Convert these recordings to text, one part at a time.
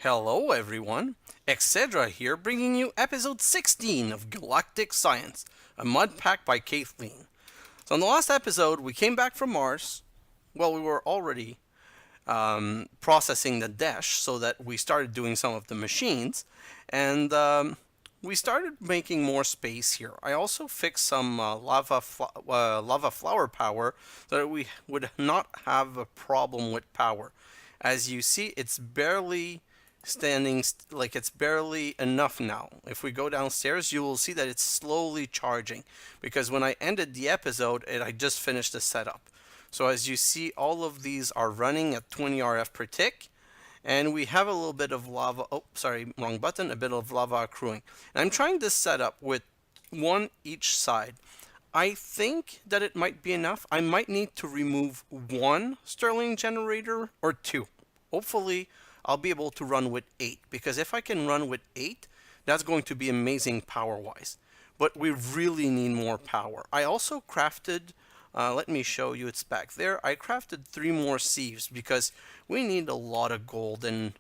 Hello everyone, xHedra here bringing you episode 16 of Galactic Science, a mud pack by Kathleen. So in the last episode we came back from Mars. Well, we were already processing the Desh so that we started doing some of the machines and we started making more space here. I also fixed some lava flower power so that we would not have a problem with power. As you see, it's barely like it's barely enough now. If we go downstairs, you will see that it's slowly charging because when I ended the episode, I just finished the setup. So as you see, all of these are running at 20 RF per tick, and we have a little bit of lava. Oh, sorry, wrong button. A bit of lava accruing. And I'm trying this setup with one each side. I think that it might be enough. I might need to remove one Stirling generator or two. Hopefully, I'll be able to run with 8, because if I can run with 8, that's going to be amazing power-wise. But we really need more power. I also crafted, let me show you, it's back there. I crafted 3 more sieves because we need a lot of gold and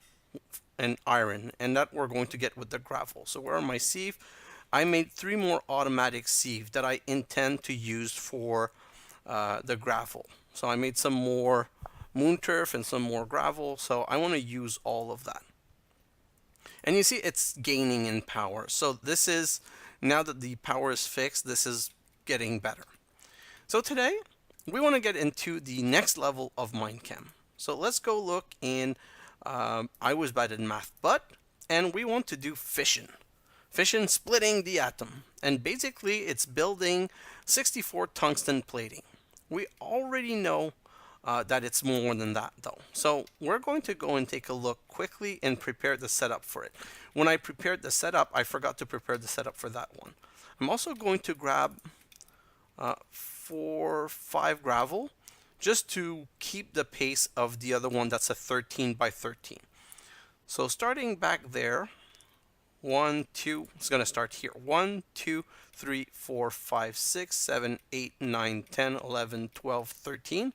iron, and that we're going to get with the gravel. So where are my sieve? I made 3 more automatic sieve that I intend to use for the gravel. So I made some more moon turf and some more gravel, so I want to use all of that. And you see it's gaining in power. So this is, now that the power is fixed, this is getting better. So today we want to get into the next level of Minechem. So let's go look in, I was bad in math, and we want to do fission. Fission splitting the atom. And basically it's building 64 tungsten plating. We already know that it's more than that though. So we're going to go and take a look quickly and prepare the setup for it. When I prepared the setup, I forgot to prepare the setup for that one. I'm also going to grab 5 gravel just to keep the pace of the other one that's a 13 by 13. So starting back there, 1, 2, it's going to start here. 1, 2, 3, 4, 5, 6, 7, 8, 9, 10, 11, 12, 13.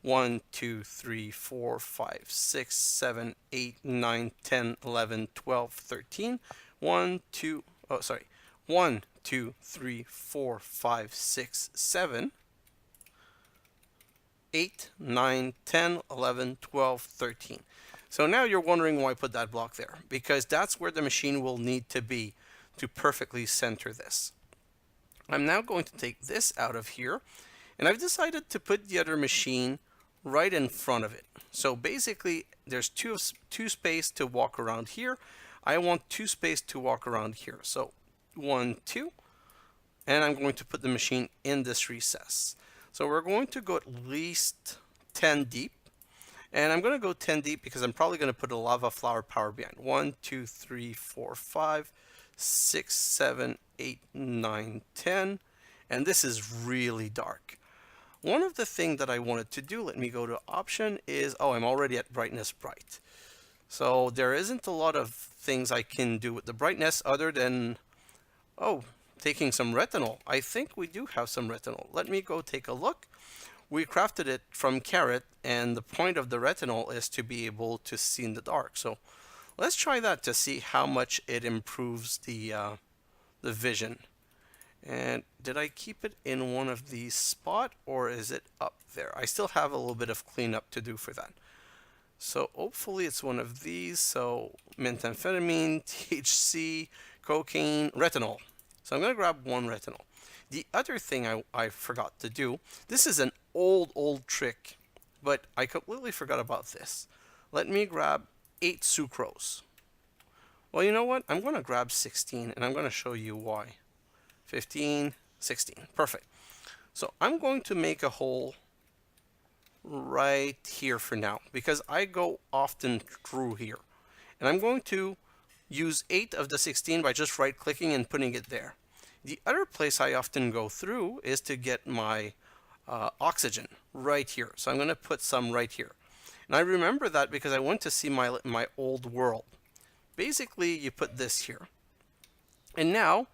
1, 2, 3, 4, 5, 6, 7, 8, 9, 10, 11, 12, 13. 1, 2, oh, sorry. 1, 2, 3, 4, 5, 6, 7, 8, 9, 10, 11, 12, 13. So now you're wondering why I put that block there. Because that's where the machine will need to be to perfectly center this. I'm now going to take this out of here. And I've decided to put the other machine right in front of it. So basically there's two space to walk around here. I want 2 space to walk around here. So 1, 2, and I'm going to put the machine in this recess. So we're going to go at least 10 deep, and I'm going to go 10 deep because I'm probably going to put a lava flower power behind. 1, 2, 3, 4, 5, 6, 7, 8, 9, 10, and this is really dark. One of the things that I wanted to do, let me go to option, is, oh, I'm already at brightness bright. So there isn't a lot of things I can do with the brightness other than, oh, taking some retinol. I think we do have some retinol. Let me go take a look. We crafted it from carrot, and the point of the retinol is to be able to see in the dark. So let's try that to see how much it improves the vision. And did I keep it in one of these spots, or is it up there? I still have a little bit of cleanup to do for that. So hopefully it's one of these. So methamphetamine, THC, cocaine, retinol. So I'm going to grab 1 retinol. The other thing I forgot to do, this is an old trick, but I completely forgot about this. Let me grab 8 sucrose. Well, you know what? I'm going to grab 16, and I'm going to show you why. 15, 16. Perfect. So I'm going to make a hole right here for now because I go often through here. And I'm going to use 8 of the 16 by just right clicking and putting it there. The other place I often go through is to get my oxygen right here. So I'm going to put some right here. And I remember that because I went to see my old world. Basically, you put this here. And now,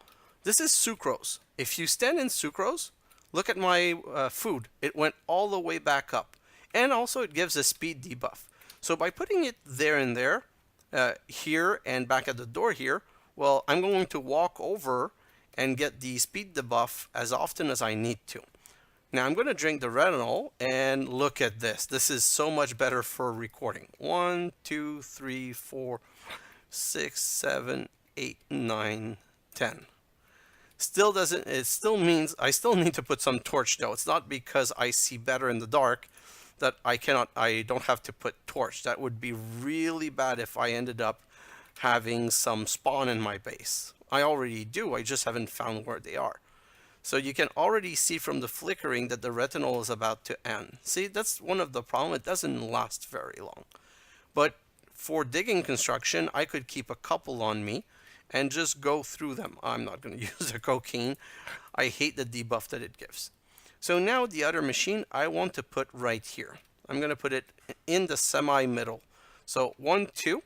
this is sucrose. If you stand in sucrose, look at my food. It went all the way back up. And also it gives a speed debuff. So by putting it there and there, here and back at the door here, well, I'm going to walk over and get the speed debuff as often as I need to. Now I'm going to drink the retinol and look at this. This is so much better for recording. 1, 2, 3, 4, 6, 7, 8, 9, 10. Still doesn't, it still means I still need to put some torch though. It's not because I see better in the dark that I don't have to put torch. That would be really bad if I ended up having some spawn in my base. I already do, I just haven't found where they are. So you can already see from the flickering that the retinol is about to end. See, that's one of the problems. It doesn't last very long. But for digging construction, I could keep a couple on me and just go through them. I'm not going to use the cocaine. I hate the debuff that it gives. So now the other machine I want to put right here. I'm going to put it in the semi-middle. So 1, 2,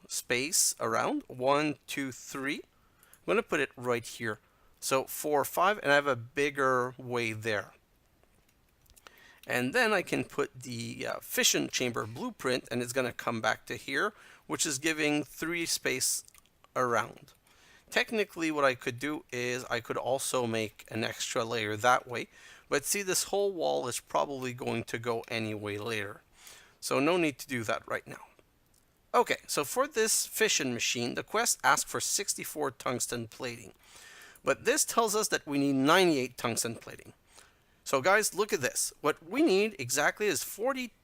space around, 1, 2, 3. I'm going to put it right here. So 4, 5, and I have a bigger way there. And then I can put the fission chamber blueprint, and it's going to come back to here, which is giving 3 space around. Technically, what I could do is I could also make an extra layer that way. But see, this whole wall is probably going to go anyway later. So no need to do that right now. Okay, so for this fission machine, the quest asks for 64 tungsten plating. But this tells us that we need 98 tungsten plating. So guys, look at this. What we need exactly is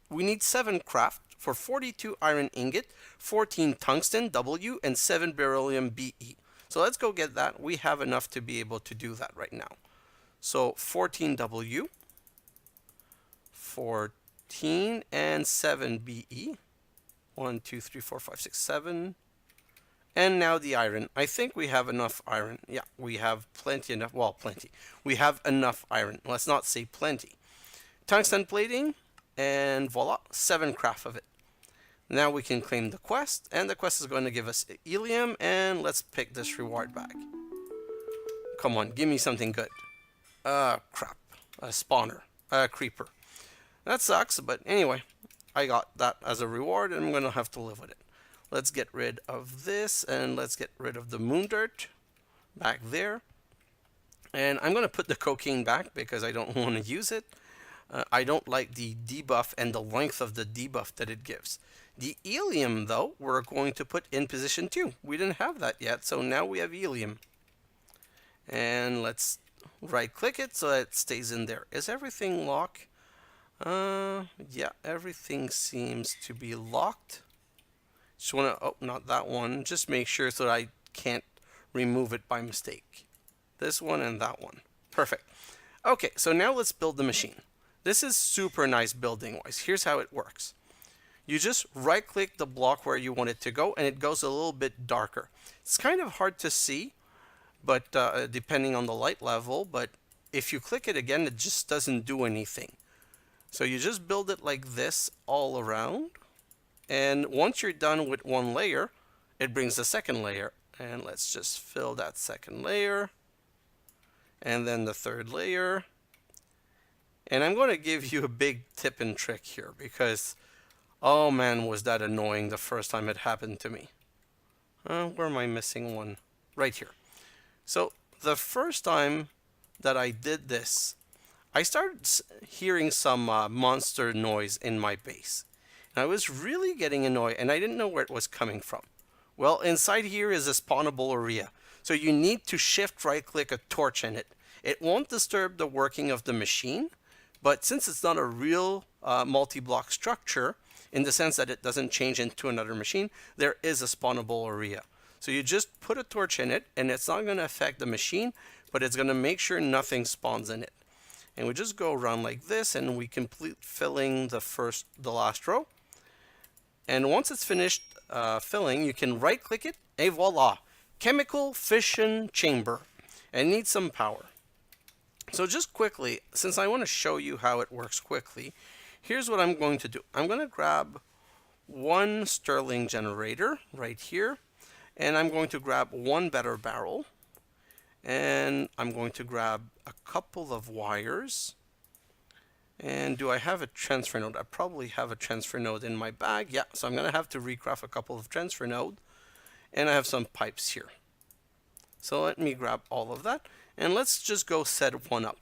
we need 7 craft for 42 iron ingot, 14 tungsten W, and 7 beryllium BE. So let's go get that. We have enough to be able to do that right now. So 14 W, 14 and 7 BE. 1, 2, 3, 4, 5, 6, 7. And now the iron. I think we have enough iron. Yeah, we have plenty enough. Well, plenty. We have enough iron. Let's not say plenty. Tungsten plating, and voila, 7 craft of it. Now we can claim the quest, and the quest is going to give us helium, and let's pick this reward back. Come on, give me something good. Crap. A spawner. A creeper. That sucks, but anyway, I got that as a reward, and I'm going to have to live with it. Let's get rid of this, and let's get rid of the moon dirt back there. And I'm going to put the cocaine back because I don't want to use it. I don't like the debuff and the length of the debuff that it gives. The helium, though, we're going to put in position 2. We didn't have that yet, so now we have helium. And let's right-click it so it stays in there. Is everything locked? Yeah, everything seems to be locked. Just want to, oh, not that one. Just make sure so that I can't remove it by mistake. This one and that one. Perfect. Okay, so now let's build the machine. This is super nice building-wise. Here's how it works. You just right-click the block where you want it to go, and it goes a little bit darker. It's kind of hard to see, but depending on the light level, but if you click it again, it just doesn't do anything. So you just build it like this all around. And once you're done with one layer, it brings the second layer. And let's just fill that second layer. And then the third layer. And I'm going to give you a big tip and trick here because, oh man, was that annoying the first time it happened to me. Where am I missing one? Right here. So the first time that I did this, I started hearing some monster noise in my base. I was really getting annoyed, and I didn't know where it was coming from. Well, inside here is a spawnable area. So you need to shift right-click a torch in it. It won't disturb the working of the machine, but since it's not a real multi-block structure, in the sense that it doesn't change into another machine, there is a spawnable area. So you just put a torch in it, and it's not going to affect the machine, but it's going to make sure nothing spawns in it. And we just go around like this, and we complete filling the last row. And once it's finished filling, you can right-click it, and voila! Chemical fission chamber. And it needs some power. So just quickly, since I want to show you how it works quickly, here's what I'm going to do. I'm going to grab one Stirling generator right here, and I'm going to grab one better barrel, and I'm going to grab a couple of wires, And do I have a transfer node? I probably have a transfer node in my bag. Yeah, so I'm going to have to recraft a couple of transfer node. And I have some pipes here. So let me grab all of that. And let's just go set one up.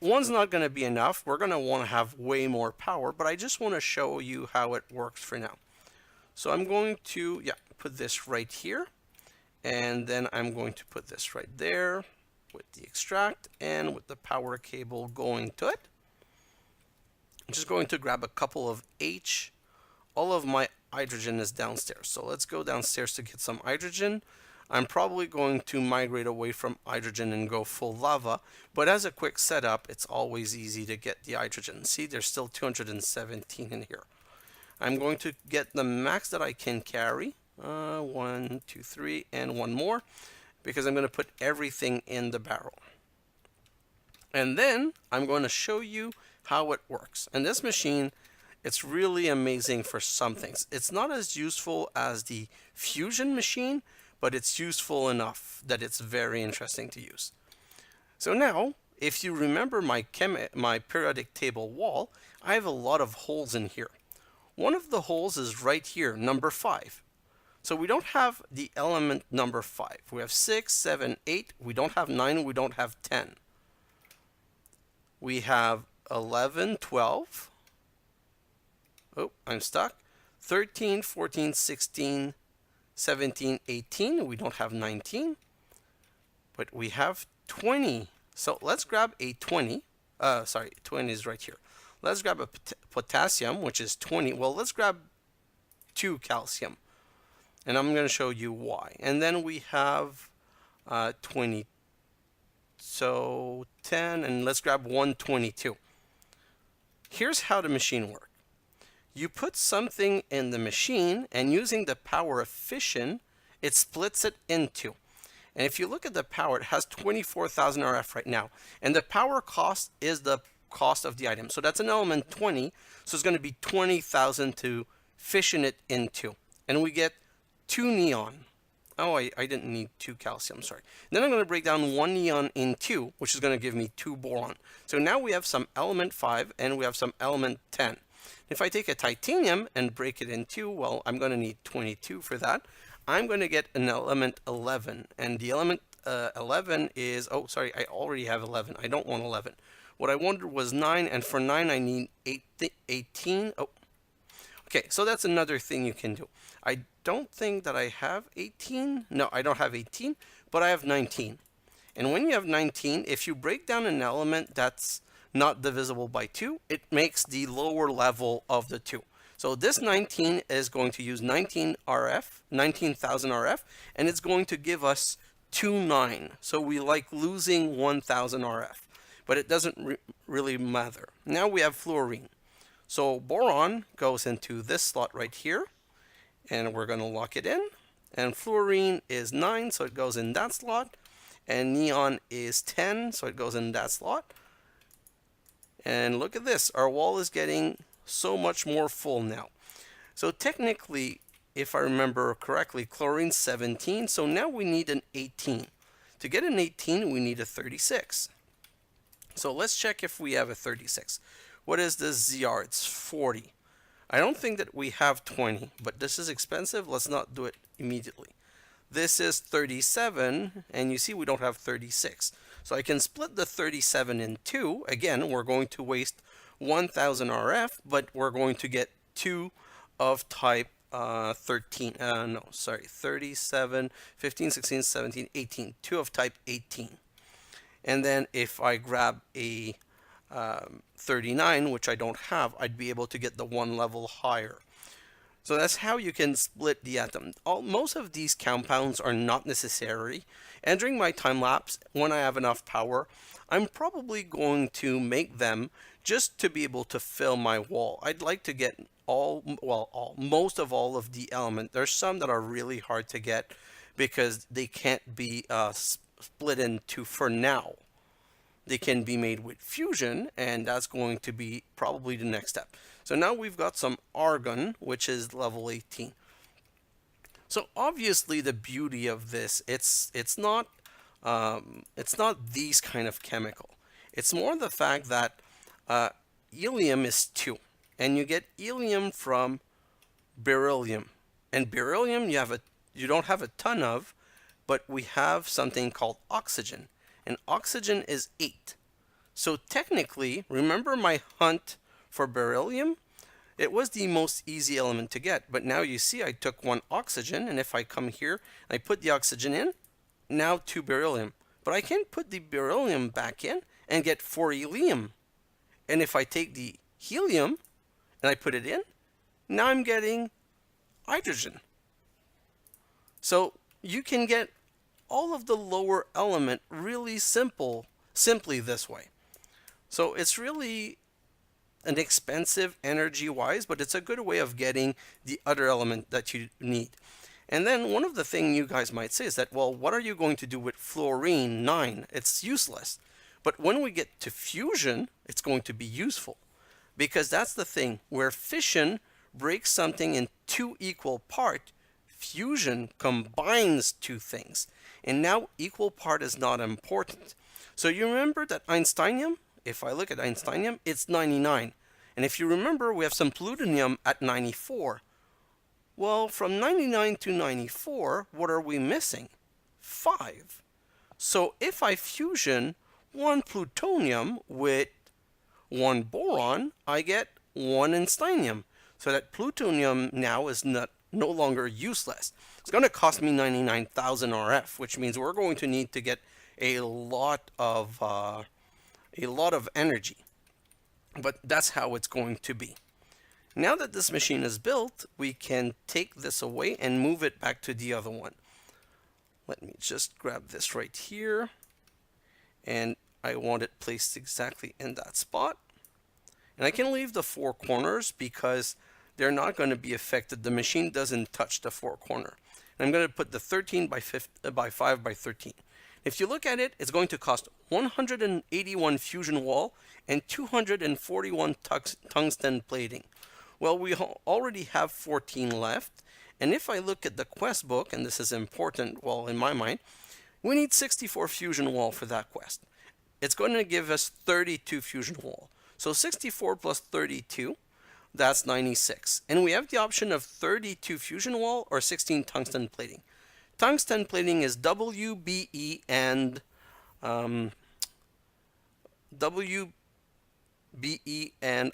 One's not going to be enough. We're going to want to have way more power. But I just want to show you how it works for now. So I'm going to, put this right here. And then I'm going to put this right there with the extract and with the power cable going to it. I'm just going to grab a couple of H. All of my hydrogen is downstairs. So let's go downstairs to get some hydrogen. I'm probably going to migrate away from hydrogen and go full lava. But as a quick setup, it's always easy to get the hydrogen. See, there's still 217 in here. I'm going to get the max that I can carry. 1, 2, 3, and one more. Because I'm going to put everything in the barrel. And then I'm going to show you how it works. And this machine, it's really amazing for some things. It's not as useful as the Fission Machine, but it's useful enough that it's very interesting to use. So now, if you remember my periodic table wall, I have a lot of holes in here. One of the holes is right here, number 5. So we don't have the element number 5. We have 6, 7, 8. We don't have 9. We don't have 10. We have 11, 12. Oh, I'm stuck. 13, 14, 16, 17, 18. We don't have 19. But we have 20. So let's grab a 20. 20 is right here. Let's grab a potassium, which is 20. Well, let's grab 2 calcium. And I'm going to show you why. And then we have 20. So 10, and let's grab 122. Here's how the machine works. You put something in the machine, and using the power of fission, it splits it into. And if you look at the power, it has 24,000 RF right now. And the power cost is the cost of the item. So that's an element 20. So it's going to be 20,000 to fission it into. And we get 2 neon. Oh, I didn't need 2 calcium, sorry. Then I'm going to break down 1 neon in 2, which is going to give me 2 boron. So now we have some element 5 and we have some element 10. If I take a titanium and break it in 2, well, I'm going to need 22 for that. I'm going to get an element 11. And the element 11 is, oh, sorry, I already have 11. I don't want 11. What I wanted was 9, and for 9 I need 18. Oh, okay, so that's another thing you can do. I don't think that I have 18. No, I don't have 18, but I have 19. And when you have 19, if you break down an element that's not divisible by 2, it makes the lower level of the 2. So this 19 is going to use 19,000 RF, and it's going to give us 29. So we like losing 1,000 RF, but it doesn't really matter. Now we have fluorine. So boron goes into this slot right here, and we're going to lock it in. And fluorine is 9, so it goes in that slot. And neon is 10, so it goes in that slot. And look at this, our wall is getting so much more full now. So technically, if I remember correctly, chlorine's 17, so now we need an 18. To get an 18, we need a 36. So let's check if we have a 36. What is this ZR? It's 40. I don't think that we have 20, but this is expensive. Let's not do it immediately. This is 37, and you see we don't have 36. So I can split the 37 in 2. Again, we're going to waste 1,000 RF, but we're going to get 2 of type 37, 15, 16, 17, 18. 2 of type 18. And then if I grab a 39, which I don't have, I'd be able to get the 1 level higher. So that's how you can split the atom. Most of these compounds are not necessary. And during my time lapse, when I have enough power, I'm probably going to make them just to be able to fill my wall. I'd like to get most of all of the element. There's some that are really hard to get because they can't be split into for now. They can be made with fusion, and that's going to be probably the next step. So now we've got some argon, which is level 18. So obviously the beauty of this, it's not these kind of chemical. It's more the fact that helium is 2. And you get helium from beryllium. And beryllium you don't have a ton of, but we have something called oxygen. And oxygen is 8. So technically, remember my hunt for beryllium? It was the most easy element to get, but now you see I took 1 oxygen, and if I come here and I put the oxygen in, now 2 beryllium. But I can't put the beryllium back in and get 4 helium. And if I take the helium and I put it in, now I'm getting hydrogen. So you can get all of the lower element really simply this way. So it's really an expensive energy-wise, but it's a good way of getting the other element that you need. And then one of the things you guys might say is that, well, what are you going to do with fluorine 9? It's useless. But when we get to fusion, it's going to be useful. Because that's the thing, where fission breaks something in 2 equal parts, fusion combines 2 things. And now equal part is not important. So you remember that Einsteinium? If I look at Einsteinium, it's 99. And if you remember, we have some plutonium at 94. Well, from 99 to 94, what are we missing? 5. So if I fusion 1 plutonium with 1 boron, I get 1 Einsteinium. So that plutonium now is no longer useless. It's going to cost me 99,000 RF, which means we're going to need to get a lot of energy. But that's how it's going to be. Now that this machine is built, we can take this away and move it back to the other one. Let me just grab this right here. And I want it placed exactly in that spot. And I can leave the 4 corners because they're not going to be affected. The machine doesn't touch the 4 corner. And I'm going to put the 13 by 5 by 13. If you look at it, it's going to cost 181 fusion wall and 241 tungsten plating. Well, we already have 14 left. And if I look at the quest book, and this is important, well, in my mind, we need 64 fusion wall for that quest. It's going to give us 32 fusion wall. So 64 plus 32, that's 96. And we have the option of 32 fusion wall or 16 tungsten plating. Tungsten plating is WBE and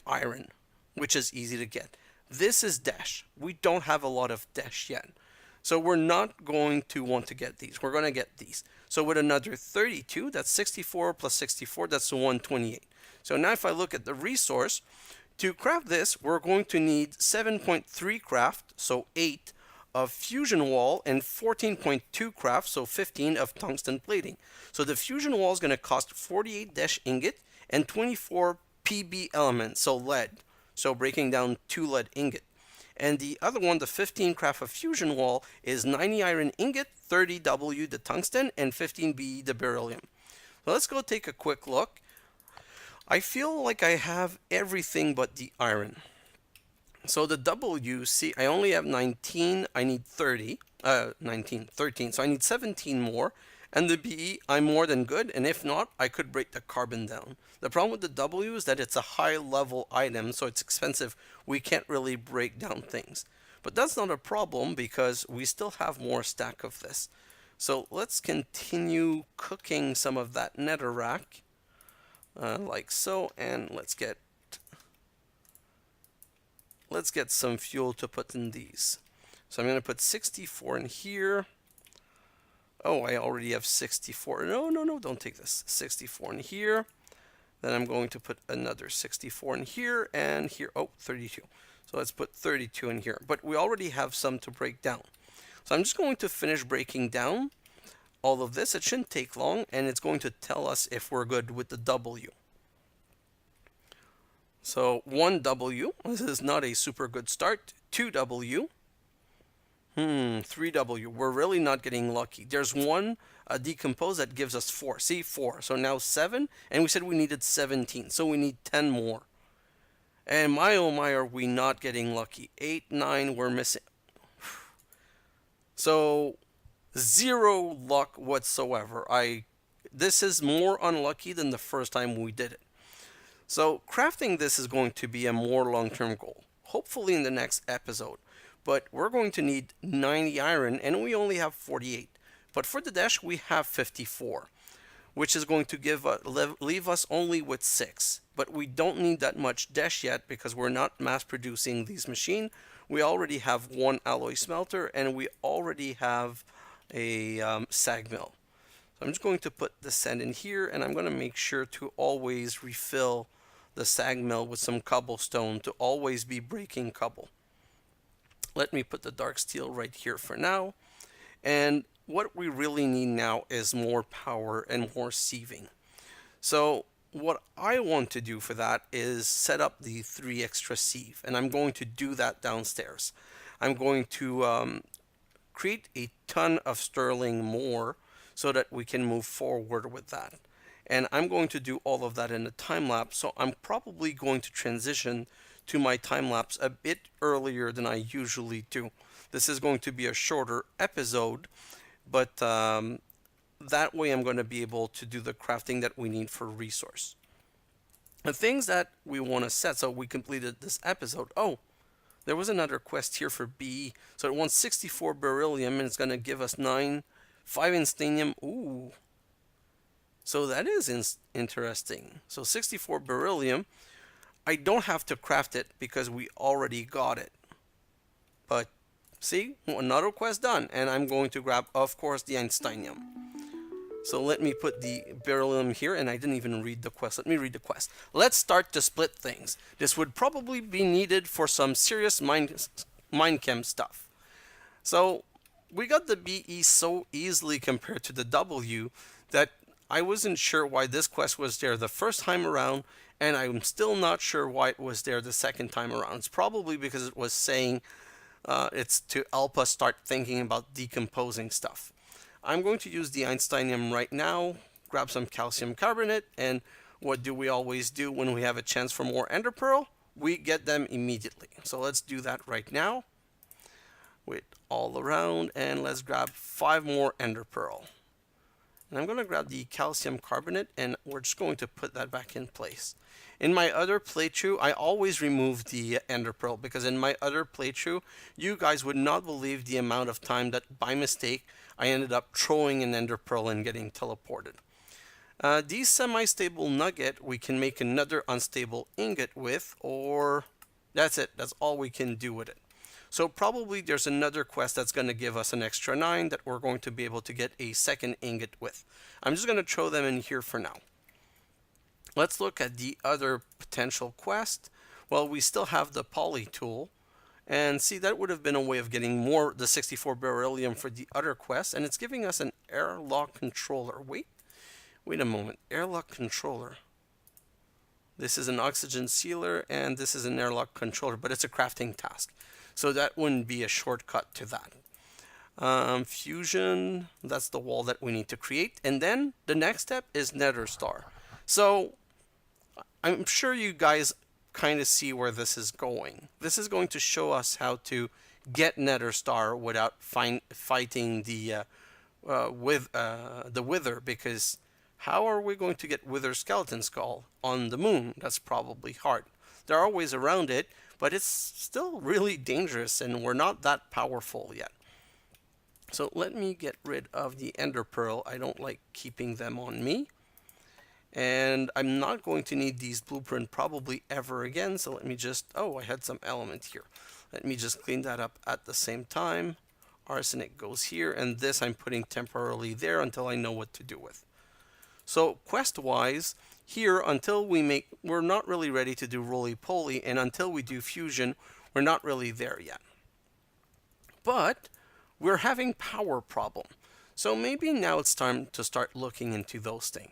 iron, which is easy to get. This is Desh. We don't have a lot of Desh yet. So we're not going to want to get these. We're going to get these. So with another 32, that's 64 plus 64, that's 128. So now if I look at the resource, to craft this, we're going to need 7.3 craft, so 8 of fusion wall and 14.2 craft, so 15 of tungsten plating. So the fusion wall is going to cost 48 Desh ingot and 24 PB elements, so lead. So breaking down 2 lead ingot. And the other one, the 15 craft of fusion wall, is 90 iron ingot, 30 W the tungsten, and 15 B the beryllium. So let's go take a quick look. I feel like I have everything but the iron. So the W, see, I only have 19, I need 13, so I need 17 more. And the BE, I'm more than good, and if not, I could break the carbon down. The problem with the W is that it's a high level item, so it's expensive. We can't really break down things. But that's not a problem because we still have more stack of this. So let's continue cooking some of that netherrack, like so, and let's get some fuel to put in these. So I'm going to put 64 in here. Oh, I already have 64. No, don't take this. 64 in here. Then I'm going to put another 64 in here and here. Oh, 32. So let's put 32 in here. But we already have some to break down. So I'm just going to finish breaking down all of this. It shouldn't take long, and it's going to tell us if we're good with the W. So 1W, this is not a super good start. 2W. 3W. We're really not getting lucky. There's one decompose that gives us 4. See, 4. So now 7, and we said we needed 17. So we need 10 more. And my oh my, are we not getting lucky. 8, 9, we're missing. So 0 luck whatsoever. This is more unlucky than the first time we did it. So crafting this is going to be a more long-term goal, hopefully in the next episode. But we're going to need 90 iron and we only have 48. But for the Desh we have 54, which is going to leave us only with 6. But we don't need that much Desh yet because we're not mass producing these machines. We already have one alloy smelter and we already have a sag mill. So I'm just going to put the sand in here and I'm going to make sure to always refill the sag mill with some cobblestone to always be breaking cobble. Let me put the dark steel right here for now. And what we really need now is more power and more sieving. So what I want to do for that is set up the 3 extra sieve, and I'm going to do that downstairs. I'm going to create a ton of sterling more so that we can move forward with that. And I'm going to do all of that in a time lapse, so I'm probably going to transition to my time lapse a bit earlier than I usually do. This is going to be a shorter episode, but that way I'm going to be able to do the crafting that we need for resource. The things that we want to set, so we completed this episode. Oh, there was another quest here for BE. So it wants 64 beryllium and it's going to give us 5 instanium. Ooh. So that is interesting. So 64 beryllium. I don't have to craft it because we already got it. But see, another quest done. And I'm going to grab, of course, the instanium. So let me put the beryllium here, and I didn't even read the quest. Let me read the quest. Let's start to split things. This would probably be needed for some serious Minechem stuff. So we got the BE so easily compared to the W that I wasn't sure why this quest was there the first time around, and I'm still not sure why it was there the second time around. It's probably because it was saying it's to help us start thinking about decomposing stuff. I'm going to use the Einsteinium right now, grab some calcium carbonate, and what do we always do when we have a chance for more ender pearl? We get them immediately. So let's do that right now. Wait all around, and let's grab 5 more ender pearl. And I'm going to grab the calcium carbonate, and we're just going to put that back in place. In my other playthrough, I always remove the ender pearl because in my other playthrough, you guys would not believe the amount of time that by mistake I ended up throwing an ender pearl and getting teleported. These semi-stable nugget we can make another unstable ingot with, or that's it. That's all we can do with it. So probably there's another quest that's going to give us an extra 9 that we're going to be able to get a second ingot with. I'm just going to throw them in here for now. Let's look at the other potential quest. Well, we still have the poly tool. And see, that would have been a way of getting more, the 64 beryllium for the other quest. And it's giving us an airlock controller. Wait a moment. Airlock controller. This is an oxygen sealer and this is an airlock controller, but it's a crafting task. So that wouldn't be a shortcut to that. Fusion, that's the wall that we need to create. And then the next step is Nether Star. So I'm sure you guys kind of see where this is going. This is going to show us how to get Nether Star without fighting the Wither, because how are we going to get Wither Skeleton Skull on the moon? That's probably hard. There are ways around it, but it's still really dangerous and we're not that powerful yet. So let me get rid of the Ender Pearl. I don't like keeping them on me. And I'm not going to need these blueprint probably ever again. So let me just, oh, I had some element here. Let me just clean that up at the same time. Arsenic goes here, and this I'm putting temporarily there until I know what to do with. So quest-wise, here until we're not really ready to do roly-poly, and until we do fusion, we're not really there yet. But we're having power problem. So maybe now it's time to start looking into those things.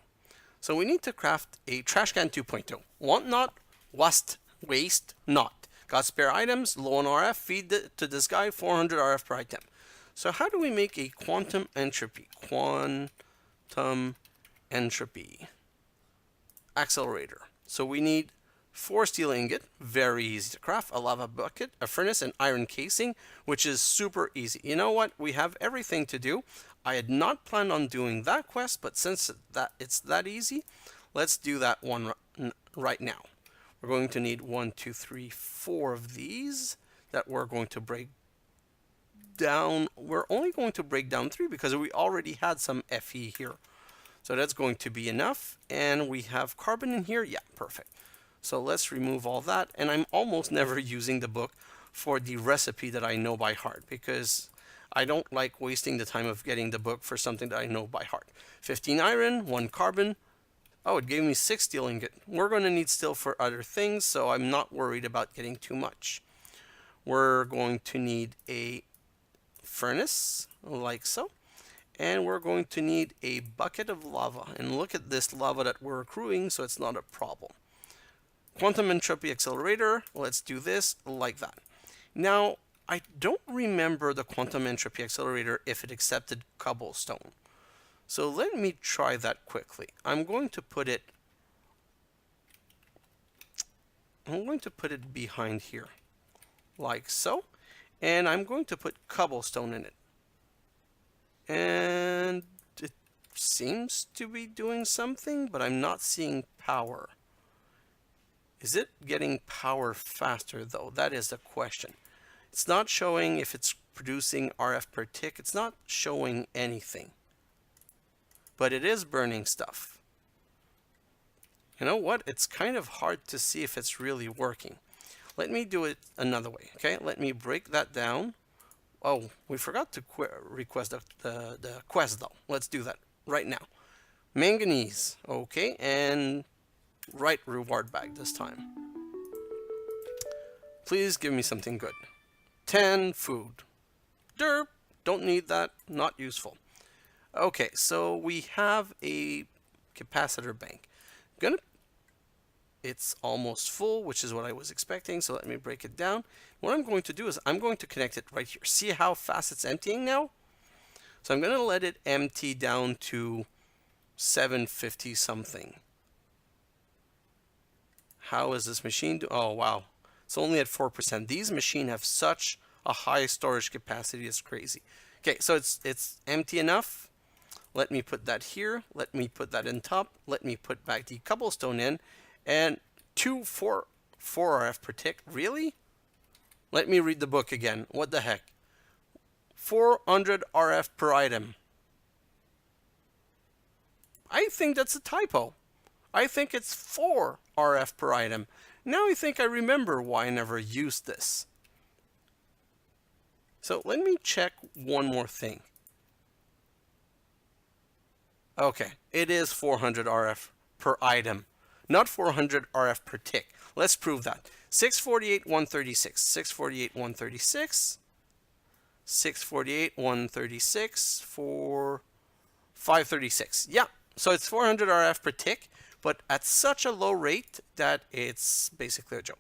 So we need to craft a trash can 2.0. Want not, waste not. Got spare items, low on RF, feed to this guy, 400 RF per item. So how do we make a quantum entropy? Quantum entropy accelerator. So we need 4 steel ingot, very easy to craft, a lava bucket, a furnace, and iron casing, which is super easy. You know what? We have everything to do. I had not planned on doing that quest, but since it's that easy, Let's do that one right now. We're going to need 1, 2, 3, 4 of these that we're going to break down. We're only going to break down 3 because we already had some Fe here. So that's going to be enough. And we have carbon in here. Yeah, perfect. So let's remove all that. And I'm almost never using the book for the recipe that I know by heart because I don't like wasting the time of getting the book for something that I know by heart. 15 iron, 1 carbon. Oh, it gave me 6 steel ingot. We're going to need steel for other things, so I'm not worried about getting too much. We're going to need a furnace, like so. And we're going to need a bucket of lava. And look at this lava that we're accruing, so it's not a problem. Quantum entropy accelerator, let's do this like that. Now, I don't remember the quantum entropy accelerator if it accepted cobblestone. So let me try that quickly. I'm going to put it behind here, like so. And I'm going to put cobblestone in it. And it seems to be doing something, but I'm not seeing power. Is it getting power faster though? That is the question. It's not showing if it's producing RF per tick. It's not showing anything. But it is burning stuff. You know what? It's kind of hard to see if it's really working. Let me do it another way, okay? Let me break that down. Oh, we forgot to request the quest though. Let's do that right now. Manganese, okay, and right reward bag this time. Please give me something good. 10 food. Derp, don't need that, not useful. Okay, so we have a capacitor bank. It's almost full, which is what I was expecting, so let me break it down. What I'm going to do is I'm going to connect it right here. See how fast it's emptying now? So I'm going to let it empty down to 750 something. How is this machine doing? Oh, wow. It's only at 4%. These machines have such a high storage capacity, it's crazy. Okay, so it's empty enough. Let me put that here. Let me put that in top. Let me put back the cobblestone in. And 4 RF per tick. Really? Let me read the book again. What the heck? 400 RF per item. I think that's a typo. I think it's 4 RF per item. Now I think I remember why I never used this. So let me check one more thing. Okay, it is 400 RF per item, not 400 RF per tick. Let's prove that. 648, 136, 648, 136, 648, 136, for 536. Yeah, so it's 400 RF per tick, but at such a low rate that it's basically a joke.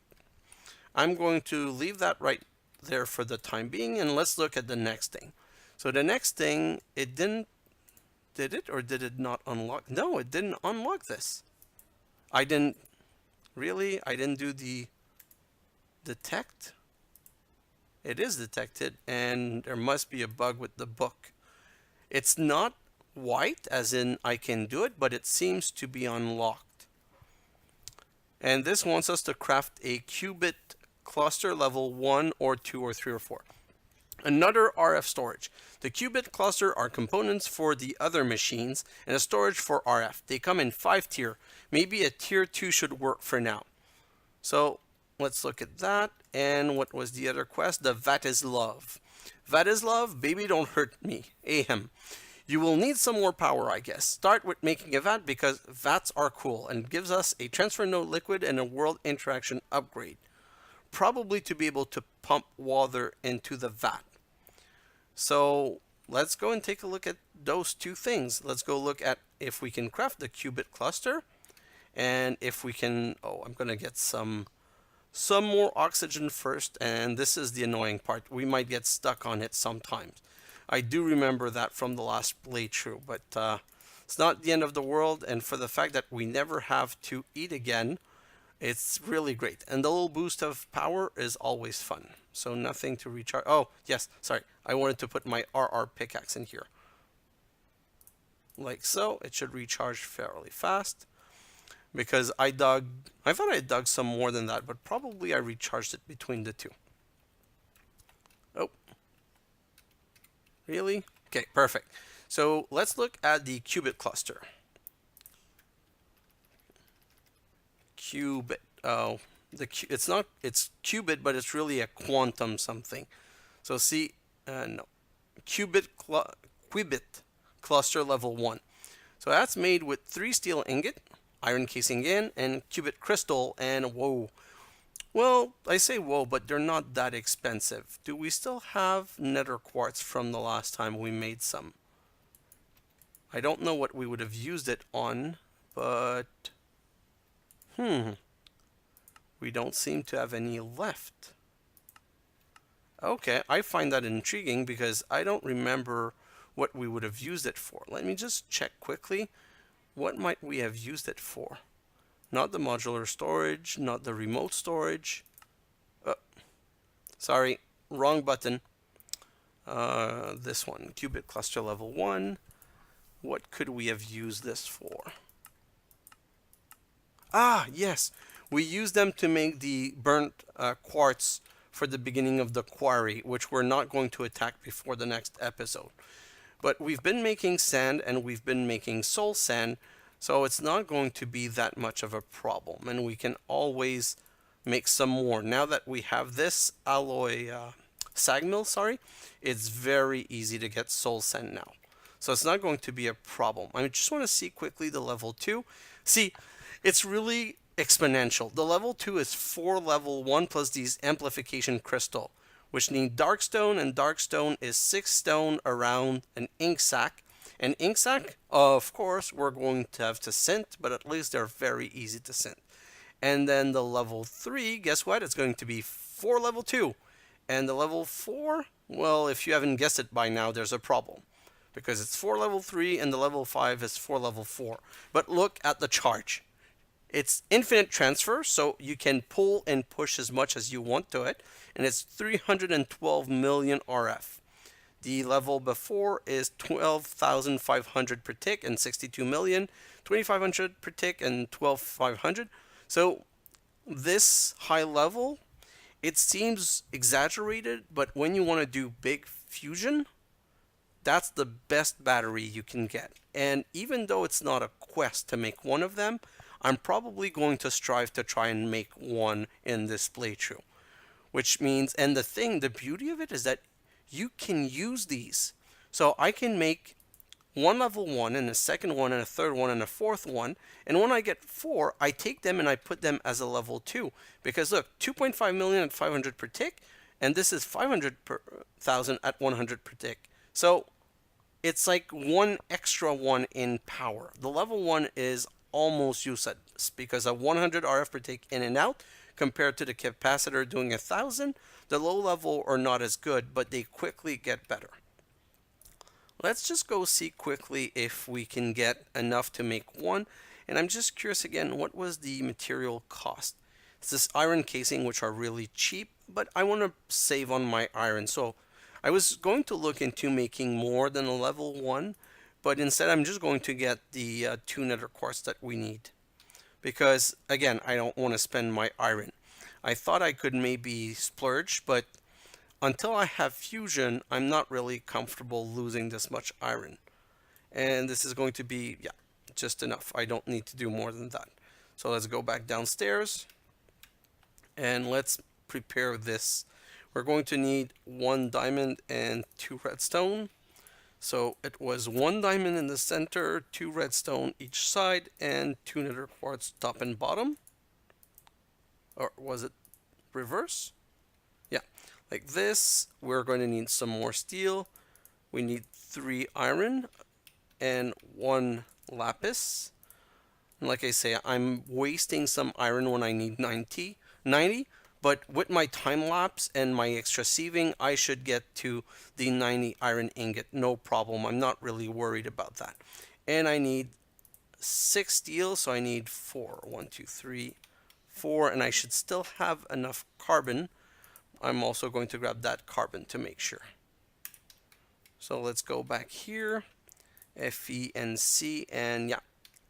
I'm going to leave that right there for the time being, and let's look at the next thing. So the next thing, it didn't, did it or did it not unlock? No, it didn't unlock this. I didn't, really? I didn't do the detect? It is detected, and there must be a bug with the book. It's not white, as in I can do it, but it seems to be unlocked. And this wants us to craft a Qubit cluster level 1 or 2 or 3 or 4. Another RF storage. The Qubit cluster are components for the other machines and a storage for RF. They come in 5 tier. Maybe a tier 2 should work for now. So let's look at that. And what was the other quest? The Vat is Love. Vat is Love, baby don't hurt me. Ahem. You will need some more power, I guess. Start with making a vat because vats are cool and gives us a transfer node liquid and a world interaction upgrade. Probably to be able to pump water into the vat. So let's go and take a look at those two things. Let's go look at if we can craft the Qubit cluster and if we can, oh, I'm going to get some more oxygen first, and this is the annoying part. We might get stuck on it sometimes. I do remember that from the last playthrough, but it's not the end of the world, and for the fact that we never have to eat again, it's really great. And the little boost of power is always fun. So nothing to recharge. Oh, yes, sorry. I wanted to put my RR pickaxe in here. Like so. It should recharge fairly fast. because I thought I dug some more than that, but probably I recharged it between the two. Oh, really? Okay, perfect. So let's look at the qubit cluster. Qubit. Oh, it's qubit, but it's really a quantum something. So see, no, Qubit cluster level 1. So that's made with 3 steel ingot, iron casing in, and qubit crystal, and whoa. Well, I say whoa, but they're not that expensive. Do we still have nether quartz from the last time we made some? I don't know what we would have used it on, but we don't seem to have any left. Okay, I find that intriguing because I don't remember what we would have used it for. Let me just check quickly. What might we have used it for? Not the modular storage, not the remote storage. Sorry, wrong button. This one, qubit cluster level 1. What could we have used this for? Ah, yes. We used them to make the burnt quartz for the beginning of the quarry, which we're not going to attack before the next episode. But we've been making sand and we've been making soul sand, so it's not going to be that much of a problem. And we can always make some more. Now that we have this alloy sag mill, it's very easy to get soul sand now. So it's not going to be a problem. I just want to see quickly the level 2. See, it's really exponential. The level 2 is 4 level 1 plus these amplification crystal, which need dark stone, and dark stone is 6 stone around an ink sac. An ink sac, of course, we're going to have to sint, but at least they're very easy to sint. And then the level 3, guess what? It's going to be 4 level 2. And the level 4, well, if you haven't guessed it by now, there's a problem. Because it's 4 level 3 and the level 5 is 4 level 4. But look at the charge. It's infinite transfer, so you can pull and push as much as you want to it. And it's 312 million RF. The level before is 12,500 per tick and 62 million, 2,500 per tick and 12,500. So this high level, it seems exaggerated, but when you want to do big fusion, that's the best battery you can get. And even though it's not a quest to make one of them, I'm probably going to strive to try and make one in this playthrough. Which means, and the beauty of it is that you can use these. So I can make one level 1 and a second one and a third one and a fourth one. And when I get 4, I take them and I put them as a level 2. Because look, 2.5 million at 500 per tick, and this is 500,000 at 100 per tick. So it's like one extra one in power. The level 1 is almost useless because of 100 RF per tick in and out compared to the capacitor doing 1,000. The low level are not as good, but they quickly get better. Let's just go see quickly if we can get enough to make one. And I'm just curious again, what was the material cost? It's this iron casing, which are really cheap, but I want to save on my iron. So I was going to look into making more than a level 1, but instead I'm just going to get the 2 nether quartz that we need. Because, again, I don't want to spend my iron. I thought I could maybe splurge, but until I have fusion, I'm not really comfortable losing this much iron. And this is going to be, yeah, just enough. I don't need to do more than that. So let's go back downstairs. And let's prepare this. We're going to need 1 diamond and 2 redstone. So it was 1 diamond in the center, 2 redstone each side, and 2 nether quartz top and bottom. Or was it reverse? Yeah, like this. We're going to need some more steel. We need 3 iron and 1 lapis. And like I say, I'm wasting some iron when I need 90. But with my time lapse and my extra sieving, I should get to the 90 iron ingot, no problem. I'm not really worried about that. And I need 6 steel, so I need 4. 1, 2, 3, 4, and I should still have enough carbon. I'm also going to grab that carbon to make sure. So let's go back here, FE and C, and yeah,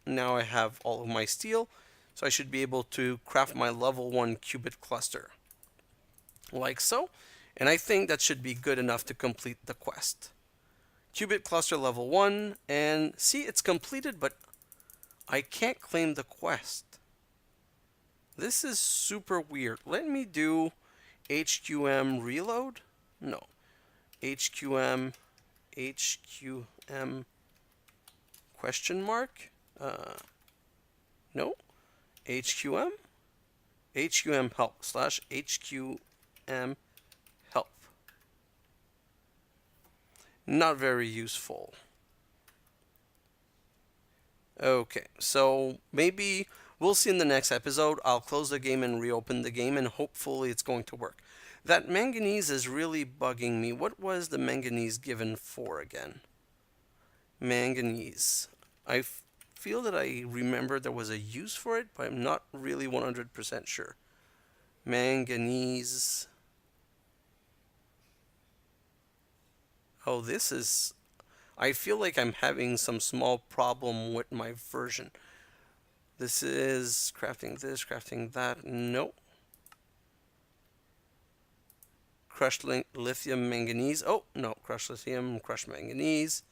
now I have all of my steel. So I should be able to craft my level 1 qubit cluster. Like so. And I think that should be good enough to complete the quest. Qubit cluster level 1, and see, it's completed, but I can't claim the quest. This is super weird. Let me do HQM reload. No. HQM question mark. No. HQM help slash HQM help. Not very useful. Okay, so maybe we'll see in the next episode. I'll close the game and reopen the game, and hopefully it's going to work. That manganese is really bugging me. What was the manganese given for again? Manganese. I feel that I remember there was a use for it, but I'm not really 100% sure. Manganese. Oh, this is... I feel like I'm having some small problem with my version. This is crafting this, crafting that. Nope. Crushed lithium manganese. Oh, no. Crushed lithium, crushed manganese.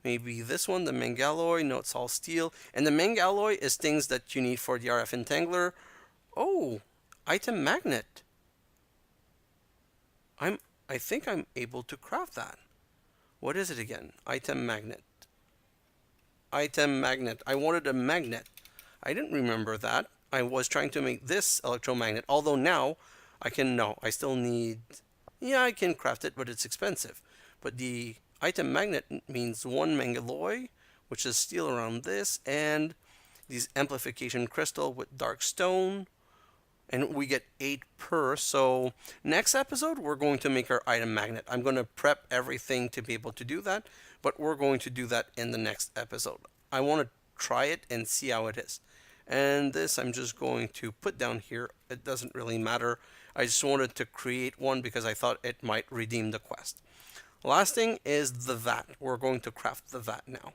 Maybe this one, the mangalloy. No, it's all steel. And the mangalloy is things that you need for the RF entangler. Oh, item magnet. I think I'm able to craft that. What is it again? Item magnet. Item magnet. I wanted a magnet. I didn't remember that. I was trying to make this electromagnet. Although now I can, no, I still need, yeah, I can craft it, but it's expensive. But the item magnet means one mangalloy, which is steel around this, and these amplification crystal with dark stone. And we get 8 per. So next episode, we're going to make our item magnet. I'm going to prep everything to be able to do that, but we're going to do that in the next episode. I want to try it and see how it is. And this I'm just going to put down here. It doesn't really matter. I just wanted to create one because I thought it might redeem the quest. Last thing is the vat. We're going to craft the vat now.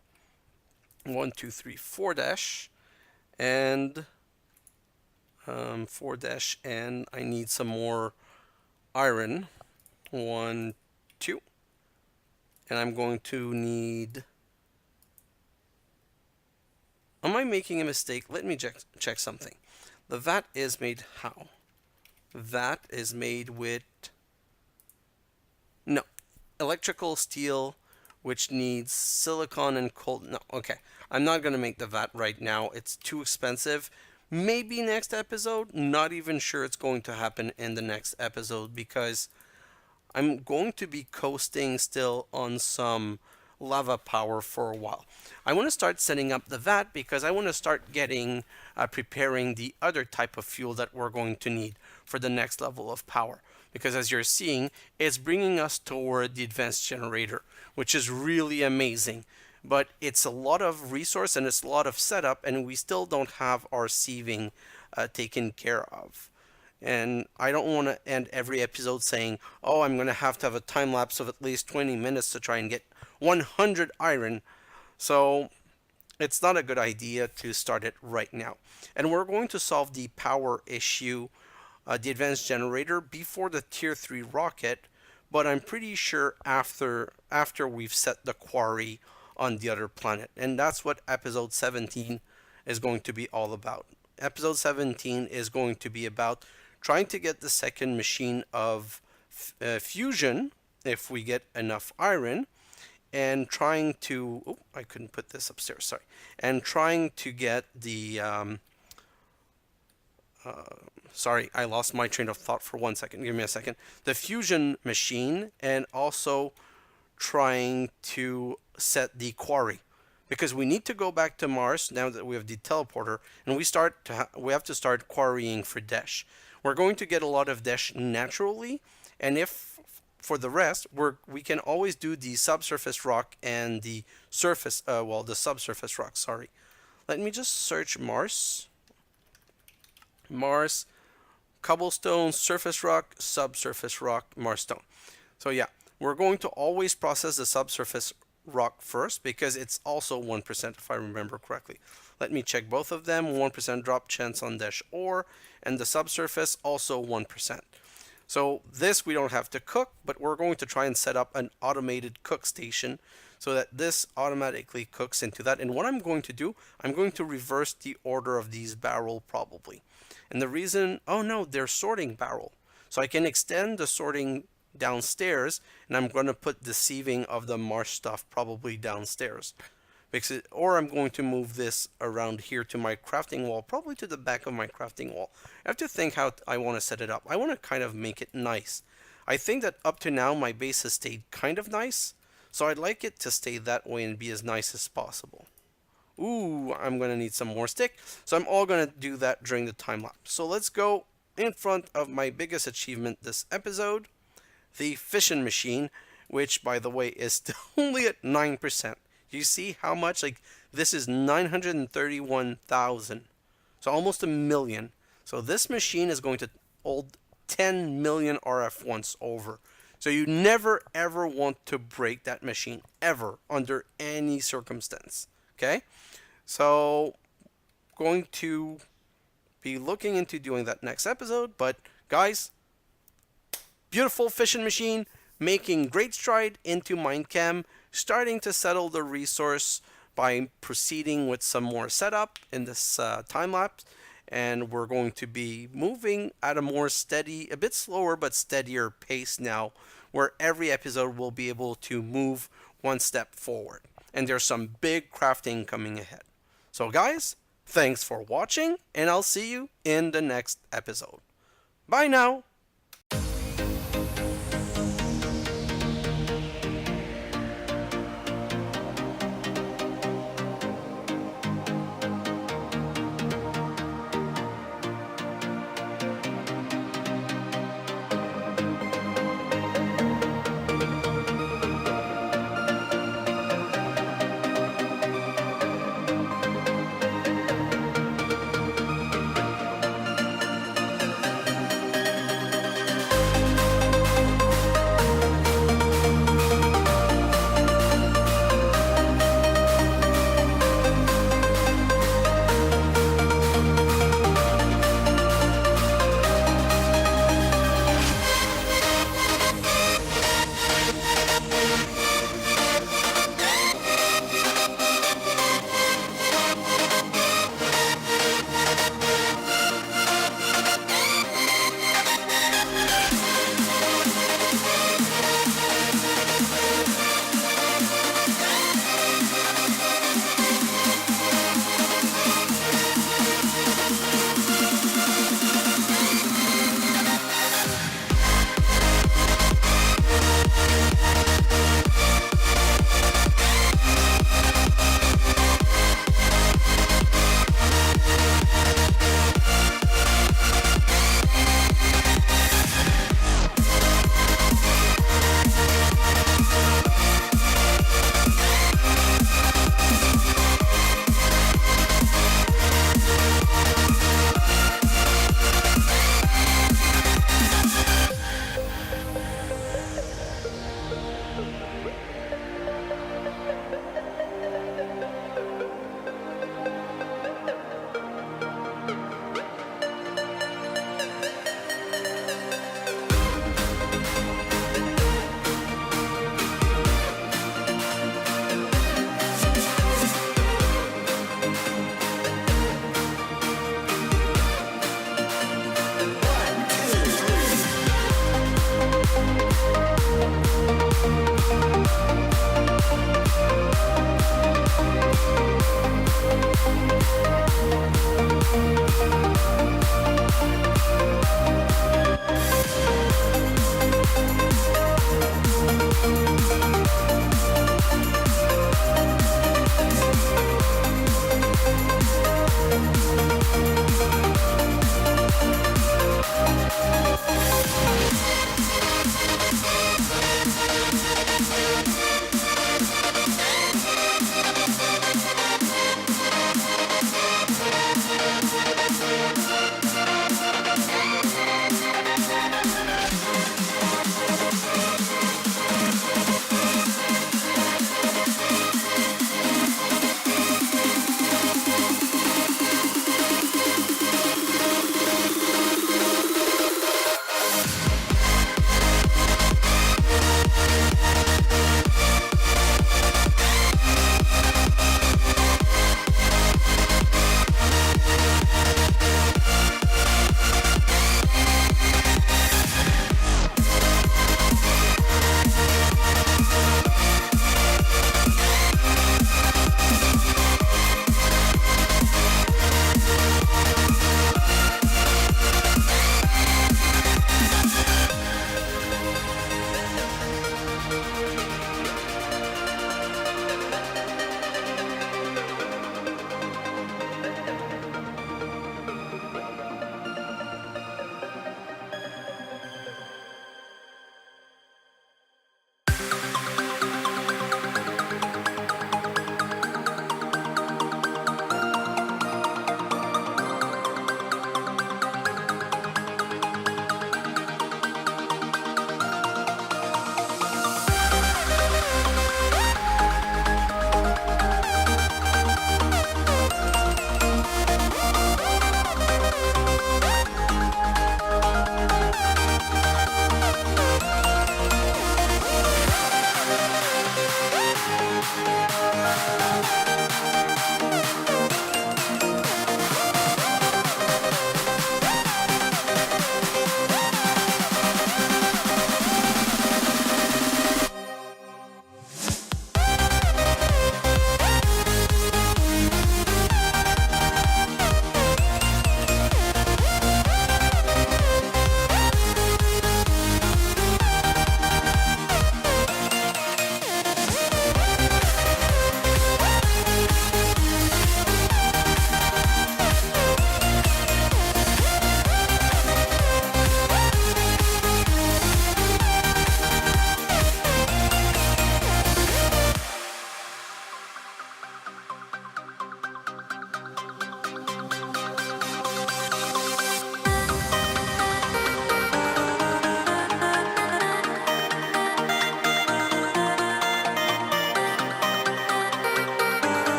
1, 2, 3, 4 dash. And... 4 dash, and I need some more iron. 1, 2. And I'm going to need... Am I making a mistake? Let me check something. The vat is made how? Vat is made with... No. Electrical steel, which needs silicon and coal. No, okay. I'm not going to make the vat right now. It's too expensive. Maybe next episode. Not even sure it's going to happen in the next episode because I'm going to be coasting still on some lava power for a while. I want to start setting up the vat because I want to start preparing the other type of fuel that we're going to need for the next level of power. Because as you're seeing, it's bringing us toward the advanced generator, which is really amazing. But it's a lot of resource and it's a lot of setup, and we still don't have our sieving taken care of. And I don't want to end every episode saying, oh, I'm going to have a time lapse of at least 20 minutes to try and get 100 iron. So it's not a good idea to start it right now. And we're going to solve the power issue, the advanced generator, before the tier 3 rocket. But I'm pretty sure after we've set the quarry on the other planet. And that's what episode 17 is going to be all about. Episode 17 is going to be about trying to get the second machine of fusion, if we get enough iron, and trying to... Oh, I couldn't put this upstairs, sorry. And trying to get the... sorry, I lost my train of thought for 1 second. Give me a second. The fusion machine, and also trying to set the quarry, because we need to go back to Mars now that we have the teleporter, and we have to start quarrying for Desh. We're going to get a lot of Desh naturally, and if for the rest we can always do the subsurface rock and the surface the subsurface rock, sorry. Let me just search Mars, cobblestone, surface rock, subsurface rock, Mars stone. So yeah, we're going to always process the subsurface rock first because it's also 1% if I remember correctly. Let me check both of them. 1% drop chance on Desh ore, and the subsurface also 1%. So this we don't have to cook, but we're going to try and set up an automated cook station so that this automatically cooks into that. And what I'm going to do, I'm going to reverse the order of these barrel probably. And the reason, oh no, they're sorting barrel. So I can extend the sorting downstairs, and I'm going to put the sieving of the marsh stuff probably downstairs. Because or I'm going to move this around here to my crafting wall, probably to the back of my crafting wall. I have to think how I want to set it up. I want to kind of make it nice. I think that up to now my base has stayed kind of nice, so I'd like it to stay that way and be as nice as possible. Ooh, I'm going to need some more stick, so I'm all going to do that during the time lapse. So let's go in front of my biggest achievement this episode, the Fission Machine, which by the way is still only at 9%. You see how much? Like, this is 931,000. So almost a million. So this machine is going to hold 10 million RF once over. So you never ever want to break that machine, ever, under any circumstance. Okay? So, going to be looking into doing that next episode. But, guys, beautiful Fission Machine, making great stride into Minechem, starting to settle the resource by proceeding with some more setup in this time lapse, and we're going to be moving at a more steady, a bit slower but steadier pace now, where every episode will be able to move one step forward, and there's some big crafting coming ahead. So guys, thanks for watching, and I'll see you in the next episode. Bye now.